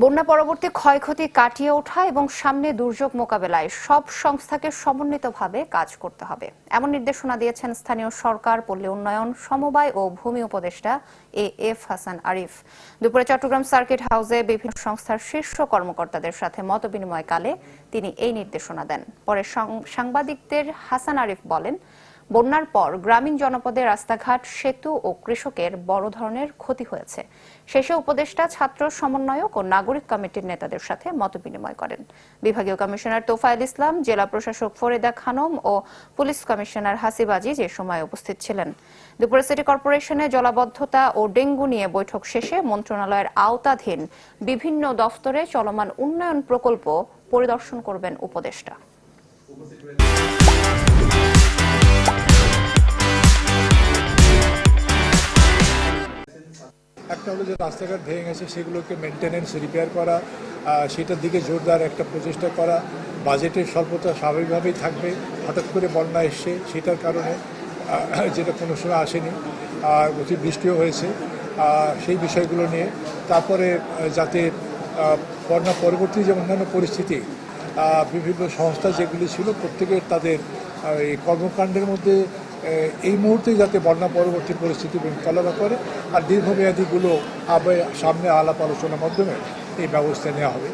বন্যা পরবর্তী ক্ষয়ক্ষতি কাটিয়ে ওঠা এবং সামনে দুর্যোগ মোকাবেলায় সব সংস্থাকে সমন্বিতভাবে কাজ করতে হবে এমন নির্দেশনা দিয়েছেন স্থানীয় সরকার, পল্লী উন্নয়ন, সমবায় ও ভূমি উপদেষ্টা এএফ হাসান আরিফ। দুপুরে চট্টগ্রাম সার্কিট হাউসে বিভিন্ন সংস্থার শীর্ষ কর্মকর্তাদের সাথে মতবিনিময়কালে তিনি এই নির্দেশনা দেন। পরে সাংবাদিকদের হাসান আরিফ বলেন, বন্যার পর গ্রামীণ জনপদে রাস্তাঘাট, সেতু ও কৃষকের বড় ধরনের ক্ষতি হয়েছে। শেষে উপদেষ্টা, ছাত্র সমন্বয়ক ও নাগরিক কমিটির নেতাদের সাথে মতবিনিময় করেন। বিভাগীয় কমিশনার তোফায়েল ইসলাম, জেলা প্রশাসক ফরিদা খানম ও পুলিশ কমিশনার হাসিব আজিজ এ সময় উপস্থিত ছিলেন। দুপুরে সিটি কর্পোরেশনে জলাবদ্ধতা ও ডেঙ্গু নিয়ে বৈঠক শেষে মন্ত্রণালয়ের আওতাধীন বিভিন্ন দফতরে চলমান উন্নয়ন প্রকল্প পরিদর্শন করবেন উপদেষ্টা। একটা হলো যে রাস্তাঘাট ভেঙে গেছে সেগুলোকে মেনটেনেন্স, রিপেয়ার করা, সেটার দিকে জোরদার একটা প্রচেষ্টা করা। বাজেটের স্বল্পতা স্বাভাবিকভাবেই থাকবে, হঠাৎ করে বন্যা এসছে সেটার কারণে, যেটা কোনো সময় আসেনি, আর অতি বৃষ্টিও হয়েছে, সেই বিষয়গুলো নিয়ে। তারপরে যাতে বন্যা পরবর্তী যে অন্যান্য পরিস্থিতি, বিভিন্ন সংস্থা যেগুলি ছিল প্রত্যেকের তাদের এই কর্মকাণ্ডের মধ্যে এই মুহূর্তে যাতে বন্যা পরবর্তী পরিস্থিতি মোকাবেলা করে, আর দীর্ঘমেয়াদীগুলো সামনে আলাপ আলোচনার মাধ্যমে এই ব্যবস্থা নেওয়া হবে।